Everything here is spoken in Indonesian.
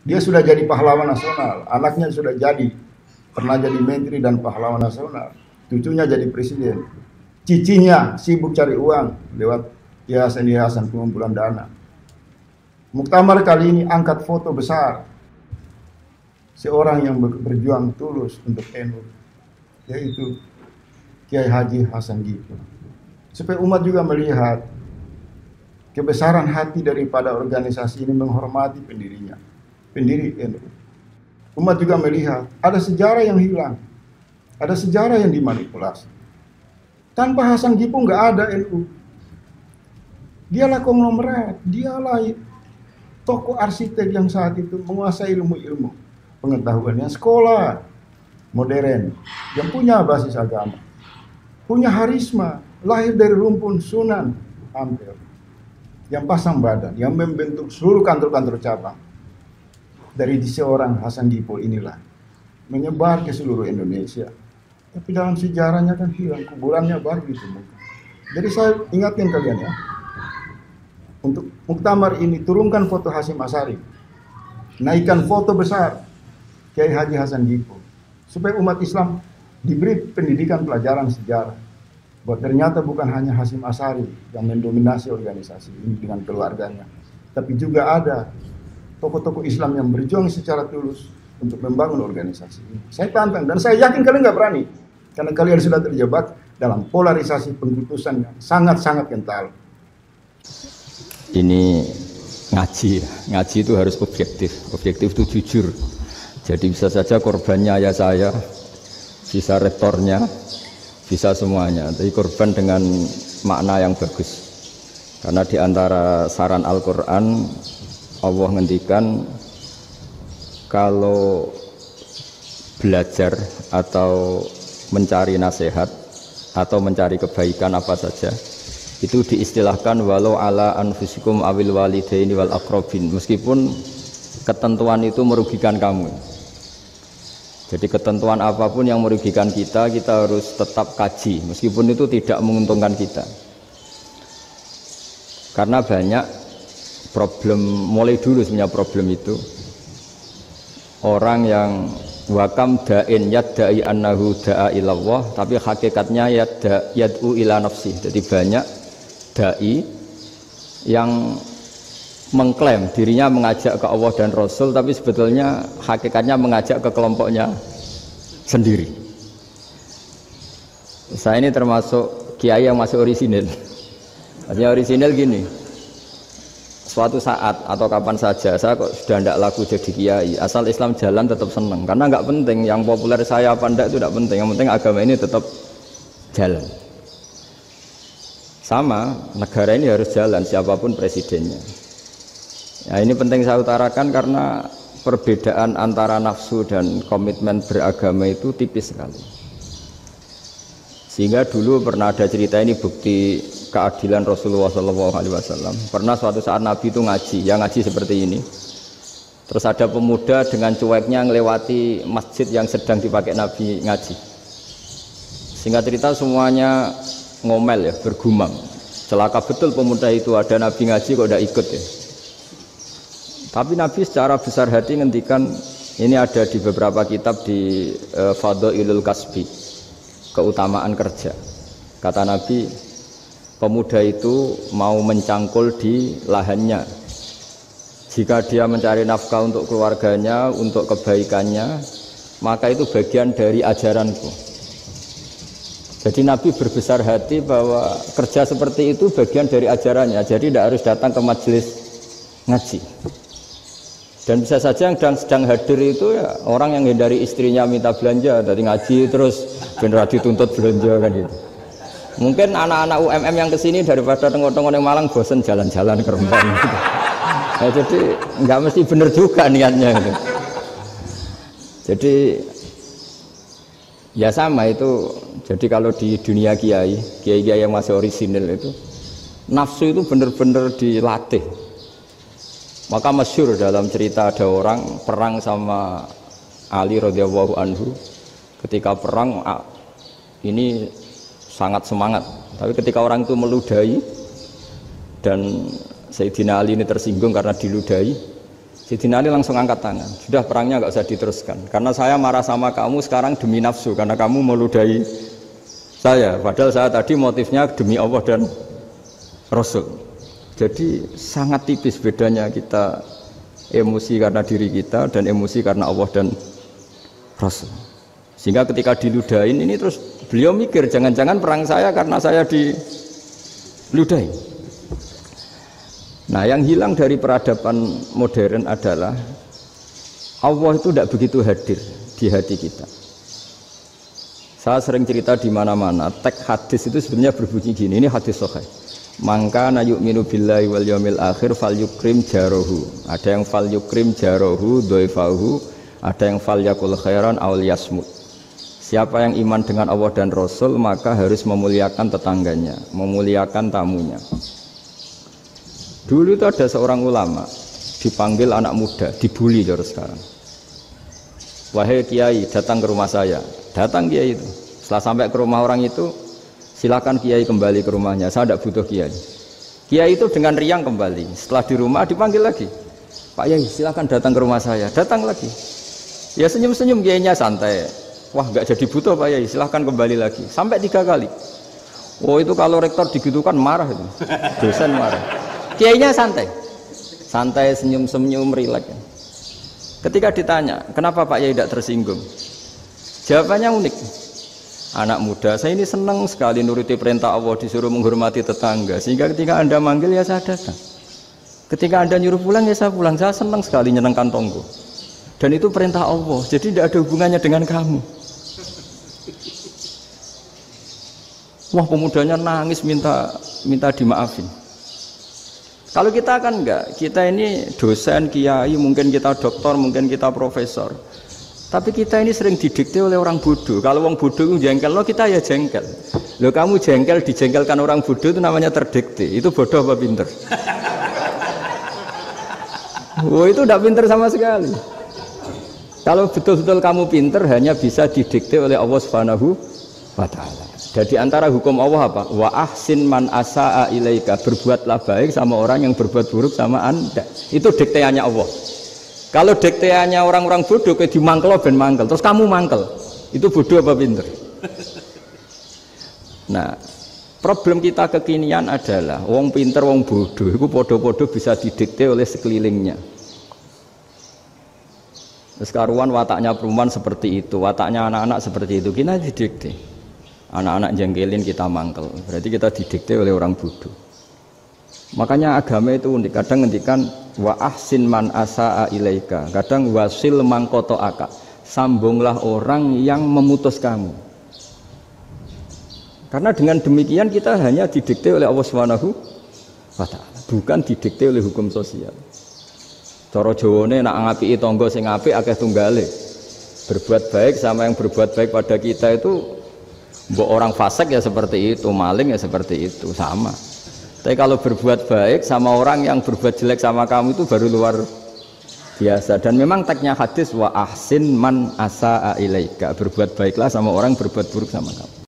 Dia sudah jadi pahlawan nasional, anaknya sudah pernah jadi menteri dan pahlawan nasional, cucunya jadi presiden, cicinya sibuk cari uang lewat yayasan-yayasan pengumpulan dana. Muktamar kali ini angkat foto besar seorang yang berjuang tulus untuk NU, yaitu Kiai Haji Hasan Gipul. Supaya umat juga melihat kebesaran hati daripada organisasi ini menghormati pendiri NU. Umat juga melihat ada sejarah yang hilang, ada sejarah yang dimanipulasi. Tanpa Hasan Gipul nggak ada NU. Dialah konglomerat, dialah tokoh arsitek yang saat itu menguasai ilmu-ilmu pengetahuannya, sekolah modern yang punya basis agama, punya harisma, lahir dari rumpun Sunan Ampel, yang pasang badan, yang membentuk seluruh kantor-kantor cabang. Dari seorang Hasan Gipul inilah menyebar ke seluruh Indonesia. Tapi dalam sejarahnya kan hilang, kuburannya baru ditemukan. Jadi saya ingatkan kalian ya, untuk muktamar ini turunkan foto Hasyim Asy'ari, naikkan foto besar Kiai Haji Hasan Gipul, supaya umat Islam diberi pendidikan pelajaran sejarah bahwa ternyata bukan hanya Hasyim Asy'ari yang mendominasi organisasi ini dengan keluarganya, tapi juga ada tokoh-tokoh Islam yang berjuang secara tulus untuk membangun organisasi ini. Saya tantang dan saya yakin kalian nggak berani, karena kalian sudah terjebak dalam polarisasi pengkultusan yang sangat-sangat kental. Ini ngaji itu harus objektif itu jujur. Jadi bisa saja korbannya ayah saya, bisa rektornya, bisa semuanya, tapi korban dengan makna yang bagus. Karena di antara saran Al-Quran, Allah ngendikan kalau belajar atau mencari nasihat atau mencari kebaikan apa saja, itu diistilahkan walau ala anfusikum awil walidaini wal aqrabin, meskipun ketentuan itu merugikan kamu. Jadi ketentuan apapun yang merugikan kita harus tetap kaji, meskipun itu tidak menguntungkan kita. Karena banyak problem, mulai dulu sebenarnya problem itu orang yang wakam da'in yadda'i annahu da'a ilallah, tapi hakikatnya yad'u ila nafsih. Jadi banyak dai yang mengklaim dirinya mengajak ke Allah dan Rasul, tapi sebetulnya hakikatnya mengajak ke kelompoknya sendiri. Saya ini termasuk kiai yang masih orisinil. Artinya orisinil gini, suatu saat atau kapan saja saya kok sudah tidak laku jadi kiai, asal Islam jalan tetap senang, karena nggak penting yang populer saya apa enggak, itu tidak penting, yang penting agama ini tetap jalan. Sama, negara ini harus jalan siapapun presidennya. Ya, ini penting saya utarakan karena perbedaan antara nafsu dan komitmen beragama itu tipis sekali. Sehingga dulu pernah ada cerita, ini bukti keadilan Rasulullah SAW. Pernah suatu saat Nabi itu ngaji, ya ngaji seperti ini. Terus ada pemuda dengan cueknya ngelewati masjid yang sedang dipakai Nabi ngaji. Singkat cerita semuanya ngomel ya, bergumam. Celaka betul pemuda itu, ada Nabi ngaji kok tidak ikut ya. Tapi Nabi secara besar hati ngendikan, ini ada di beberapa kitab di Fadhailul Kasbi, keutamaan kerja. Kata Nabi, pemuda itu mau mencangkul di lahannya. Jika dia mencari nafkah untuk keluarganya, untuk kebaikannya, maka itu bagian dari ajaranku. Jadi Nabi berbesar hati bahwa kerja seperti itu bagian dari ajarannya. Jadi tidak harus datang ke majelis ngaji. Dan bisa saja yang sedang hadir itu ya orang yang hindari istrinya minta belanja, dari ngaji terus benar dituntut belanja kan gitu. Mungkin anak-anak UMM yang kesini daripada tengok-tengok yang Malang bosen jalan-jalan ke Rembang gitu. Ya, jadi nggak mesti benar juga niatnya gitu. Jadi ya sama itu. Jadi kalau di dunia kiai yang masih orisinil itu, nafsu itu benar-benar dilatih. Maka masyhur dalam cerita ada orang perang sama Ali radhiyallahu anhu. Ketika perang ini sangat semangat, tapi ketika orang itu meludahi dan Sayyidina Ali ini tersinggung karena diludahi, Sayyidina Ali langsung angkat tangan. Sudah perangnya nggak usah diteruskan. Karena saya marah sama kamu sekarang demi nafsu. Karena kamu meludahi saya. Padahal saya tadi motifnya demi Allah dan Rasul. Jadi sangat tipis bedanya kita emosi karena diri kita dan emosi karena Allah dan Rasul. Sehingga ketika diludahin ini terus beliau mikir jangan-jangan perang saya karena saya diludahin. Nah, yang hilang dari peradaban modern adalah Allah itu tidak begitu hadir di hati kita. Saya sering cerita di mana-mana, teks hadis itu sebenarnya berbunyi gini, ini hadis sahih. Mangka na yu'minu billahi wal yaumil akhir fal yukrim jarohu. Ada yang fal yukrim jarohu doifahu, ada yang fal yakul khairan aul yasmut. Siapa yang iman dengan Allah dan Rasul maka harus memuliakan tetangganya, memuliakan tamunya. Dulu itu ada seorang ulama dipanggil anak muda, dibully terus sekarang. Wahai kiai, datang ke rumah saya. Datang kiai itu. Setelah sampai ke rumah orang itu, silakan kiai kembali ke rumahnya. Saya tidak butuh kiai. Kiai itu dengan riang kembali. Setelah di rumah dipanggil lagi. Pak Yai, silakan datang ke rumah saya. Datang lagi. Ya senyum-senyum kiainya santai. Wah, nggak jadi butuh Pak Yai. Silakan kembali lagi. Sampai 3 kali. Oh itu kalau rektor digitukan marah itu. Dosen marah. Kiainya santai, santai senyum-senyum rileks. Ketika ditanya, kenapa Pak Yai tidak tersinggung? Jawabannya unik. Anak muda, saya ini senang sekali nuruti perintah Allah, disuruh menghormati tetangga. Sehingga ketika Anda manggil ya saya datang. Ketika Anda nyuruh pulang ya saya pulang. Saya senang sekali nyenengkan tonggo. Dan itu perintah Allah, jadi tidak ada hubungannya dengan kamu. Wah pemudanya nangis minta dimaafin. Kalau kita kan enggak, kita ini dosen, kiai, mungkin kita doktor, mungkin kita profesor. Tapi kita ini sering didikte oleh orang bodoh. Kalau orang bodoh itu jengkel, lo kita ya jengkel. Lo kamu jengkel, dijengkelkan orang bodoh itu namanya terdikte. Itu bodoh apa pinter? Oh itu tidak pinter sama sekali. Kalau betul-betul kamu pinter, hanya bisa didikte oleh Allah Subhanahu wa Ta'ala. Jadi antara hukum Allah apa? Wa ahsin man asa'a ilaika, berbuatlah baik sama orang yang berbuat buruk sama Anda. Itu dikteannya Allah. Kalau dikteannya orang-orang bodoh kayak dimangkel ben mangkel, terus kamu mangkel. Itu bodoh apa pinter? Nah, problem kita kekinian adalah wong pinter wong bodoh itu podo-podo bisa didikte oleh sekelilingnya. Terus karuan wataknya perempuan seperti itu, wataknya anak-anak seperti itu, kita didikte. Anak-anak jengkelin kita mangkel, berarti kita didikte oleh orang bodoh. Makanya agama itu unik, kadang ngendikan wa ahsin man asa'a ilaika, kadang wasil man qata'aka, sambunglah orang yang memutus kamu. Karena dengan demikian kita hanya didikte oleh Allah Subhanahu wa Ta'ala, bukan didikte oleh hukum sosial. Cara Jawane nak ngapiki tangga sing apik akeh tunggale. Berbuat baik sama yang berbuat baik pada kita itu mbok orang fasik ya seperti itu, maling ya seperti itu, sama. Tapi kalau berbuat baik sama orang yang berbuat jelek sama kamu itu baru luar biasa. Dan memang teksnya hadis wa ahsin man asa'a ilaika, berbuat baiklah sama orang berbuat buruk sama kamu.